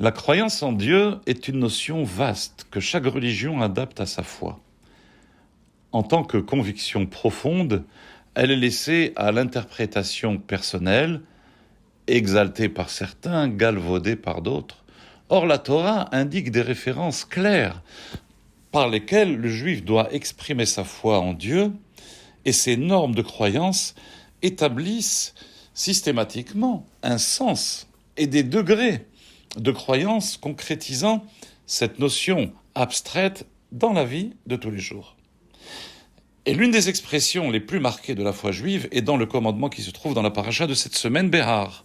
La croyance en Dieu est une notion vaste que chaque religion adapte à sa foi. En tant que conviction profonde, elle est laissée à l'interprétation personnelle, exaltée par certains, galvaudée par d'autres. Or, la Torah indique des références claires par lesquelles le juif doit exprimer sa foi en Dieu, et ces normes de croyance établissent systématiquement un sens et des degrés de croyance concrétisant cette notion abstraite dans la vie de tous les jours. Et l'une des expressions les plus marquées de la foi juive est dans le commandement qui se trouve dans la paracha de cette semaine, Béhar,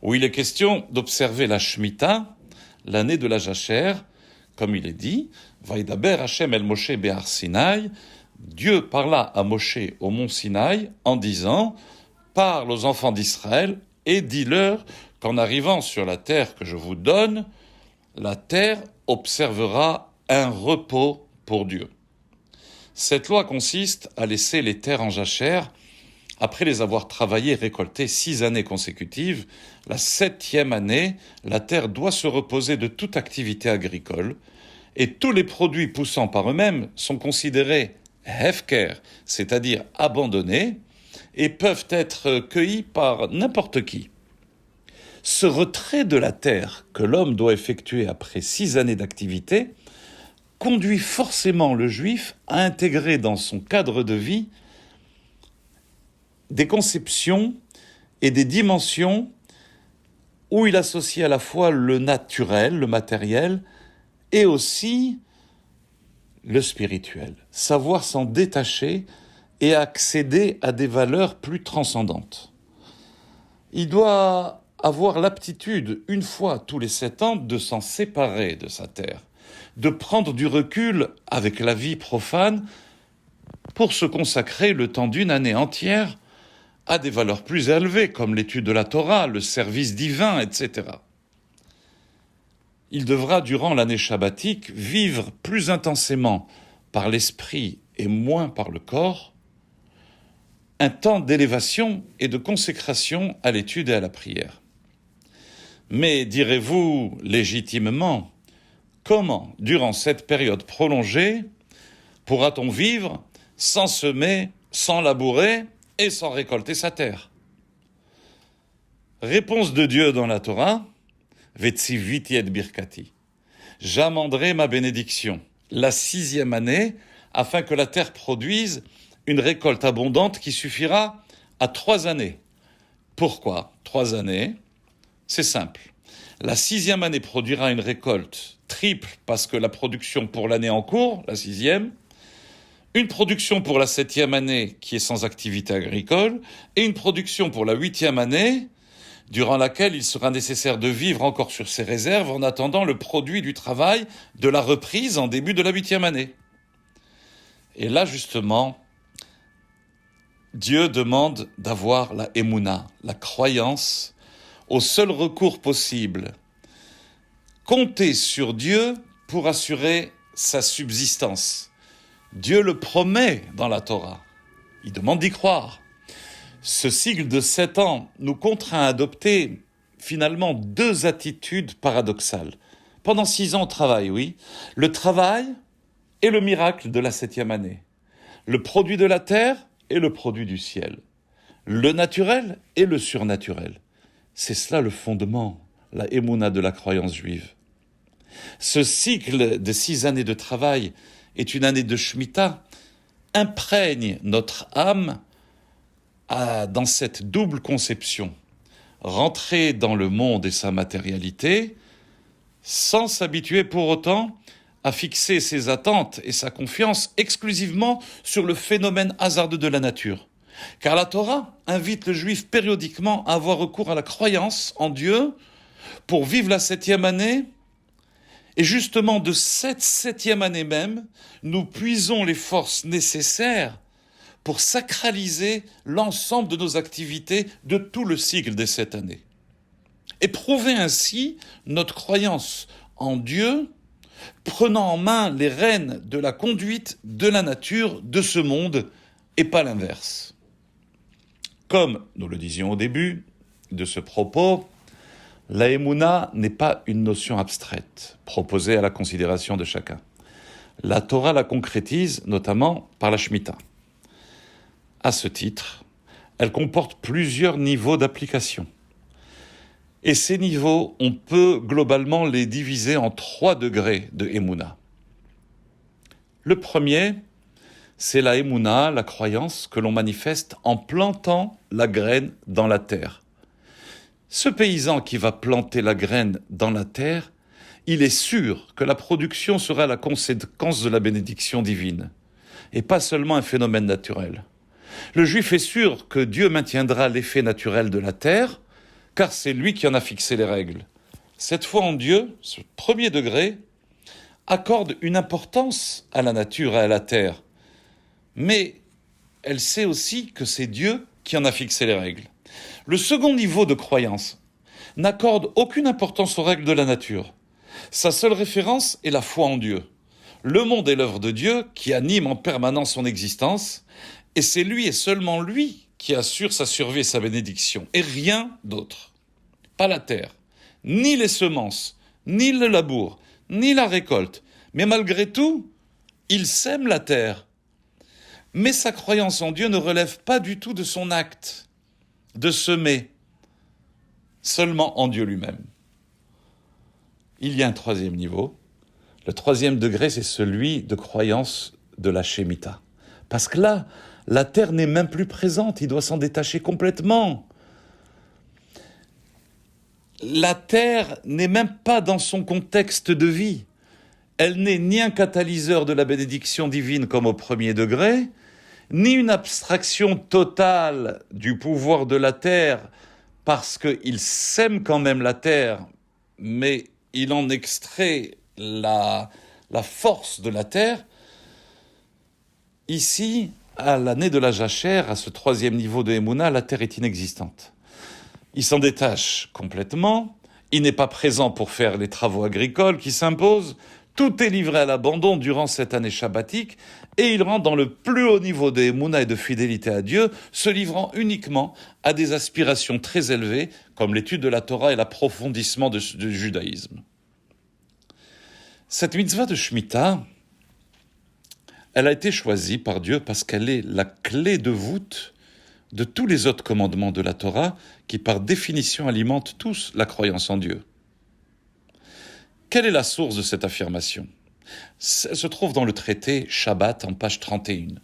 où il est question d'observer la Shemitah, l'année de la jachère, comme il est dit, Vaidaber Hashem el Moshe Behar Sinaï, Dieu parla à Moshe au mont Sinaï en disant, parle aux enfants d'Israël et dis-leur qu'en arrivant sur la terre que je vous donne, la terre observera un repos pour Dieu. Cette loi consiste à laisser les terres en jachère après les avoir travaillées et récoltées 6 années consécutives. La 7e année, la terre doit se reposer de toute activité agricole et tous les produits poussant par eux-mêmes sont considérés hefker, c'est-à-dire abandonnés, et peuvent être cueillis par n'importe qui. Ce retrait de la terre que l'homme doit effectuer après 6 années d'activité conduit forcément le juif à intégrer dans son cadre de vie des conceptions et des dimensions où il associe à la fois le naturel, le matériel, et aussi le spirituel. Savoir s'en détacher et accéder à des valeurs plus transcendantes. Il doit avoir l'aptitude, une fois tous les 7 ans, de s'en séparer de sa terre, de prendre du recul avec la vie profane pour se consacrer le temps d'une année entière à des valeurs plus élevées, comme l'étude de la Torah, le service divin, etc. Il devra, durant l'année shabbatique, vivre plus intensément par l'esprit et moins par le corps, un temps d'élévation et de consécration à l'étude et à la prière. Mais direz-vous légitimement, comment, durant cette période prolongée, pourra-t-on vivre sans semer, sans labourer et sans récolter sa terre? Réponse de Dieu dans la Torah, Vetsiviti et birkati. J'amenderai ma bénédiction la 6e année afin que la terre produise une récolte abondante qui suffira à 3 années. Pourquoi 3 années? C'est simple. La 6e année produira une récolte triple parce que la production pour l'année en cours, la 6e, une production pour la 7e année qui est sans activité agricole et une production pour la 8e année durant laquelle il sera nécessaire de vivre encore sur ses réserves en attendant le produit du travail de la reprise en début de la 8e année. Et là, justement, Dieu demande d'avoir la émouna, la croyance, au seul recours possible. Compter sur Dieu pour assurer sa subsistance. Dieu le promet dans la Torah. Il demande d'y croire. Ce cycle de 7 ans nous contraint à adopter finalement 2 attitudes paradoxales. Pendant 6 ans, on travaille, oui. Le travail et le miracle de la 7e année. Le produit de la terre et le produit du ciel. Le naturel et le surnaturel. C'est cela le fondement, la émouna de la croyance juive. Ce cycle de 6 années de travail est une année de Shemitah, imprègne notre âme dans cette double conception. Rentrer dans le monde et sa matérialité, sans s'habituer pour autant à fixer ses attentes et sa confiance exclusivement sur le phénomène hasardeux de la nature. Car la Torah invite le juif périodiquement à avoir recours à la croyance en Dieu pour vivre la 7e année. Et justement, de cette 7e année même, nous puisons les forces nécessaires pour sacraliser l'ensemble de nos activités de tout le cycle des 7 années. Et prouver ainsi notre croyance en Dieu, prenant en main les rênes de la conduite de la nature de ce monde, et pas l'inverse. Comme nous le disions au début de ce propos, La Emouna n'est pas une notion abstraite, proposée à la considération de chacun. La Torah la concrétise notamment par la Shemitah. À ce titre, elle comporte plusieurs niveaux d'application. Et ces niveaux, on peut globalement les diviser en 3 degrés de Emouna. Le premier, c'est la Emouna, la croyance que l'on manifeste en plantant la graine dans la terre. Ce paysan qui va planter la graine dans la terre, il est sûr que la production sera la conséquence de la bénédiction divine, et pas seulement un phénomène naturel. Le juif est sûr que Dieu maintiendra l'effet naturel de la terre, car c'est lui qui en a fixé les règles. Cette foi en Dieu, ce premier degré, accorde une importance à la nature et à la terre, mais elle sait aussi que c'est Dieu qui en a fixé les règles. Le second niveau de croyance n'accorde aucune importance aux règles de la nature. Sa seule référence est la foi en Dieu. Le monde est l'œuvre de Dieu qui anime en permanence son existence, et c'est lui et seulement lui qui assure sa survie et sa bénédiction, et rien d'autre. Pas la terre, ni les semences, ni le labour, ni la récolte. Mais malgré tout, il sème la terre. Mais sa croyance en Dieu ne relève pas du tout de son acte de semer, seulement en Dieu lui-même. Il y a un troisième niveau. Le troisième degré, c'est celui de croyance de la Shemitah. Parce que là, la terre n'est même plus présente, il doit s'en détacher complètement. La terre n'est même pas dans son contexte de vie. Elle n'est ni un catalyseur de la bénédiction divine comme au premier degré, ni une abstraction totale du pouvoir de la terre, parce qu'il sème quand même la terre, mais il en extrait la force de la terre. Ici, à l'année de la jachère, à ce troisième niveau de Emouna, la terre est inexistante. Il s'en détache complètement, il n'est pas présent pour faire les travaux agricoles qui s'imposent, tout est livré à l'abandon durant cette année shabbatique, et il rentre dans le plus haut niveau de Emouna et de fidélité à Dieu, se livrant uniquement à des aspirations très élevées, comme l'étude de la Torah et l'approfondissement du judaïsme. Cette mitzvah de Shemitah, elle a été choisie par Dieu parce qu'elle est la clé de voûte de tous les autres commandements de la Torah qui, par définition, alimentent tous la croyance en Dieu. Quelle est la source de cette affirmation ? Elle se trouve dans le traité Shabbat en page 31.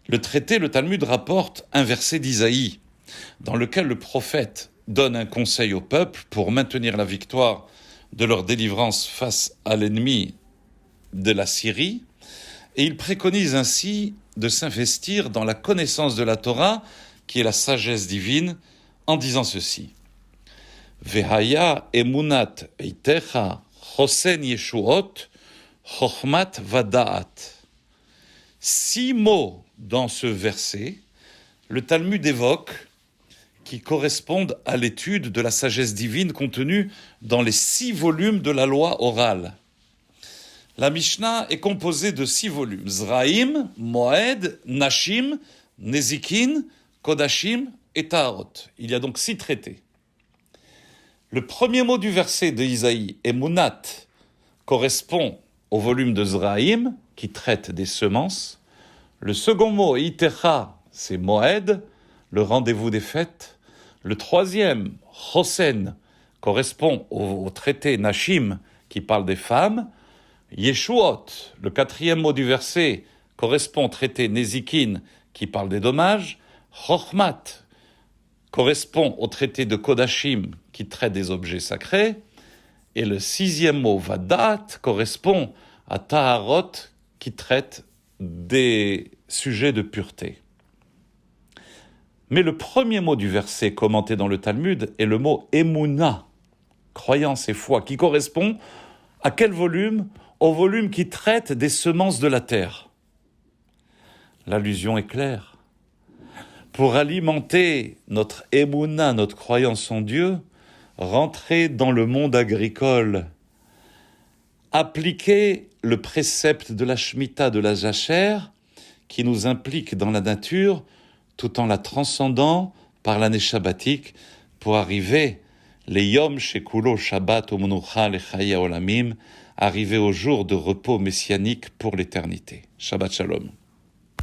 Le traité, le Talmud rapporte un verset d'Isaïe dans lequel le prophète donne un conseil au peuple pour maintenir la victoire de leur délivrance face à l'ennemi de la Syrie, et il préconise ainsi de s'investir dans la connaissance de la Torah, qui est la sagesse divine, en disant ceci. Vehaya emunat eitecha chosen yeshuot chochmat vadaat. 6 mots dans ce verset, le Talmud évoque, qui correspondent à l'étude de la sagesse divine contenue dans les 6 volumes de la loi orale. La Mishnah est composée de 6 volumes. Zraïm, Moed, Nashim, Nezikin, Kodashim et Taharot. Il y a donc 6 traités. Le premier mot du verset de Isaïe, Emunat, correspond au volume de Zraïm, qui traite des semences. Le second mot, Itecha, c'est Moed, le rendez-vous des fêtes. Le troisième, Chosen, correspond au traité Nashim, qui parle des femmes. Yeshuot, le quatrième mot du verset, correspond au traité Nezikin, qui parle des dommages. Chochmat correspond au traité de Kodashim, qui traite des objets sacrés. Et le 6e mot, Vadat, correspond à Taharot, qui traite des sujets de pureté. Mais le premier mot du verset commenté dans le Talmud est le mot Emouna, croyance et foi, qui correspond à quel volume ? Au volume qui traite des semences de la terre. L'allusion est claire. Pour alimenter notre Emouna, notre croyance en Dieu, rentrer dans le monde agricole, appliquer le précepte de la Shemitah, de la jachère, qui nous implique dans la nature, tout en la transcendant par l'année shabbatique, pour arriver, les Yom Shekulo Shabbat Umenucha Lechaye Olamim, arriver au jour de repos messianique pour l'éternité. Shabbat Shalom.